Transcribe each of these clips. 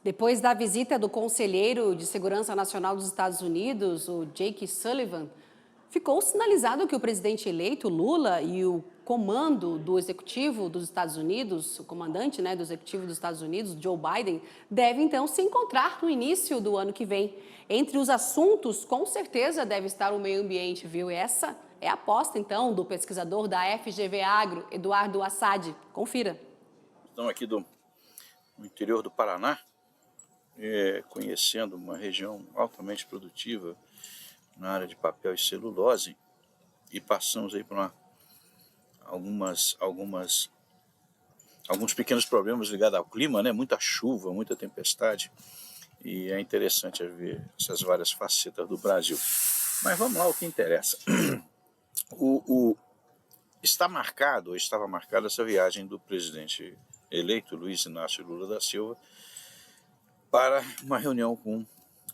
Depois da visita do conselheiro de Segurança Nacional dos Estados Unidos, o Jake Sullivan, ficou sinalizado que o presidente eleito, Lula, e o comando do executivo dos Estados Unidos, o comandante, do executivo dos Estados Unidos, Joe Biden, devem então se encontrar no início do ano que vem. Entre os assuntos, com certeza deve estar o meio ambiente, viu? Essa é a aposta então do pesquisador da FGV Agro, Eduardo Assad. Confira. Estão aqui no interior do Paraná, conhecendo uma região altamente produtiva na área de papel e celulose, e passamos aí por alguns pequenos problemas ligados ao clima, né? Muita chuva, muita tempestade, e é interessante ver essas várias facetas do Brasil. Mas vamos lá, o que interessa. Estava marcada essa viagem do presidente eleito, Luiz Inácio Lula da Silva, para uma reunião com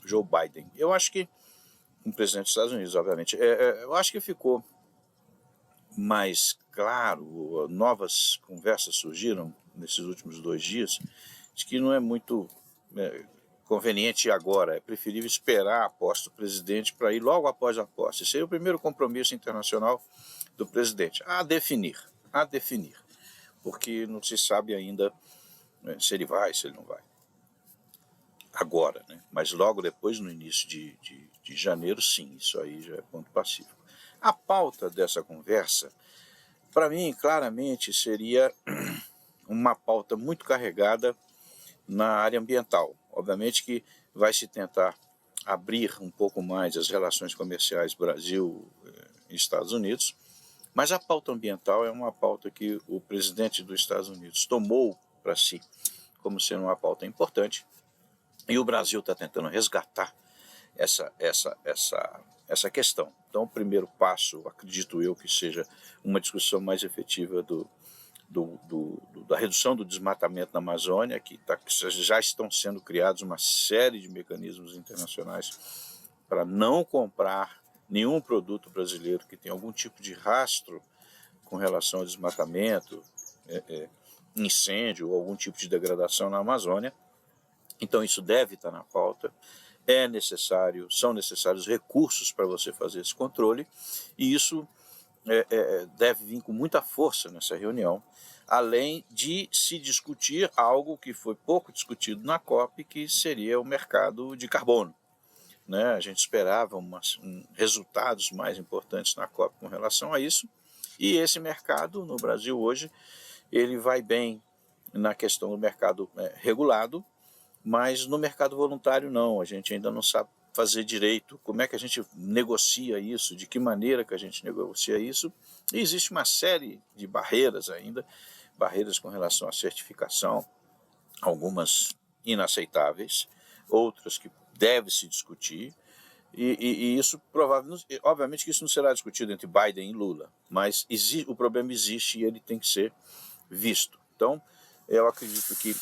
Joe Biden. Eu acho que, com o presidente dos Estados Unidos, obviamente, eu acho que ficou mais claro, novas conversas surgiram nesses últimos 2 dias, de que não é muito conveniente agora, é preferível esperar a posse do presidente para ir logo após a posse. Esse seria o primeiro compromisso internacional do presidente, a definir, porque não se sabe ainda se ele vai, se ele não vai. Agora, né? Mas logo depois, no início de janeiro, sim, isso aí já é ponto pacífico. A pauta dessa conversa, para mim, claramente, seria uma pauta muito carregada na área ambiental. Obviamente que vai se tentar abrir um pouco mais as relações comerciais Brasil e Estados Unidos, mas a pauta ambiental é uma pauta que o presidente dos Estados Unidos tomou para si como sendo uma pauta importante, e o Brasil está tentando resgatar essa questão. Então, o primeiro passo, acredito eu, que seja uma discussão mais efetiva da redução do desmatamento na Amazônia, que já estão sendo criados uma série de mecanismos internacionais para não comprar nenhum produto brasileiro que tenha algum tipo de rastro com relação ao desmatamento, incêndio ou algum tipo de degradação na Amazônia. Então isso deve estar na pauta. São necessários recursos para você fazer esse controle, e isso deve vir com muita força nessa reunião, além de se discutir algo que foi pouco discutido na COP, que seria o mercado de carbono. Né? A gente esperava resultados mais importantes na COP com relação a isso, e esse mercado no Brasil hoje, ele vai bem na questão do mercado regulado, mas no mercado voluntário não, a gente ainda não sabe fazer direito como é que a gente negocia isso, de que maneira que a gente negocia isso, e existe uma série de barreiras ainda, barreiras com relação à certificação, algumas inaceitáveis, outras que deve se discutir, e isso provavelmente, obviamente que isso não será discutido entre Biden e Lula, mas o problema existe e ele tem que ser visto. Então, eu acredito que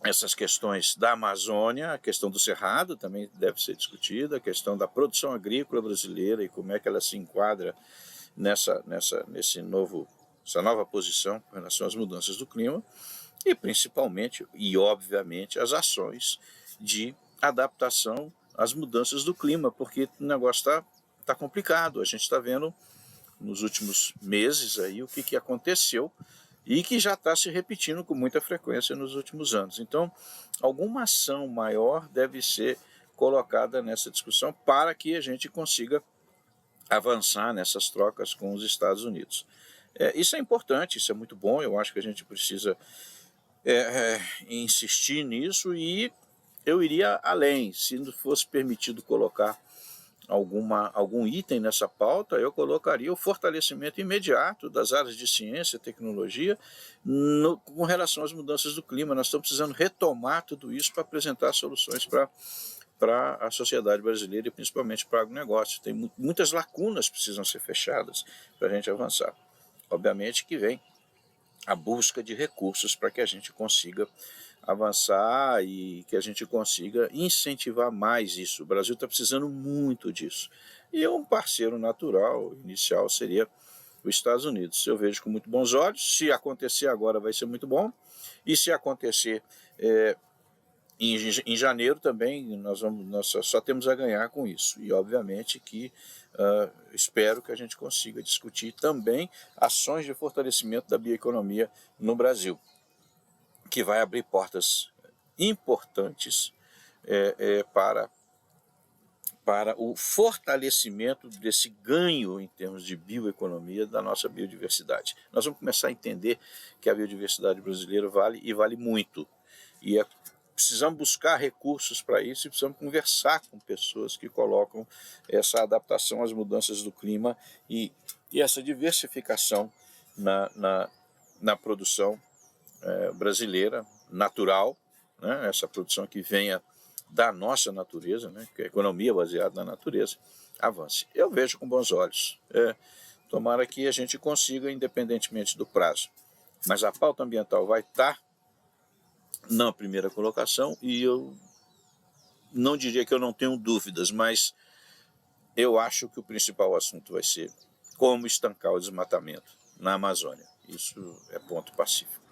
essas questões da Amazônia, a questão do Cerrado também deve ser discutida, a questão da produção agrícola brasileira e como é que ela se enquadra nessa nova posição com relação às mudanças do clima, e principalmente e obviamente as ações de adaptação às mudanças do clima, porque o negócio está complicado. A gente está vendo nos últimos meses aí o que aconteceu e que já está se repetindo com muita frequência nos últimos anos. Então, alguma ação maior deve ser colocada nessa discussão para que a gente consiga avançar nessas trocas com os Estados Unidos. Isso é importante, isso é muito bom, eu acho que a gente precisa insistir nisso, e eu iria além. Se não fosse permitido colocar algum item nessa pauta, eu colocaria o fortalecimento imediato das áreas de ciência e tecnologia com relação às mudanças do clima. Nós estamos precisando retomar tudo isso para apresentar soluções para a sociedade brasileira e principalmente para o agronegócio. Tem muitas lacunas que precisam ser fechadas para a gente avançar. Obviamente que vem a busca de recursos para que a gente consiga avançar e que a gente consiga incentivar mais isso. O Brasil está precisando muito disso. E um parceiro natural, inicial, seria os Estados Unidos. Eu vejo com muito bons olhos. Se acontecer agora vai ser muito bom. E se acontecer Em janeiro também nós só temos a ganhar com isso. E obviamente que espero que a gente consiga discutir também ações de fortalecimento da bioeconomia no Brasil, que vai abrir portas importantes para o fortalecimento desse ganho em termos de bioeconomia da nossa biodiversidade. Nós vamos começar a entender que a biodiversidade brasileira vale e vale muito. E precisamos buscar recursos para isso e precisamos conversar com pessoas que colocam essa adaptação às mudanças do clima e essa diversificação na produção brasileira, natural, né? Essa produção que venha da nossa natureza, né? Que a economia baseada na natureza, avance. Eu vejo com bons olhos. Tomara que a gente consiga, independentemente do prazo. Mas a pauta ambiental vai estar na primeira colocação e eu não diria que eu não tenho dúvidas, mas eu acho que o principal assunto vai ser como estancar o desmatamento na Amazônia. Isso é ponto pacífico.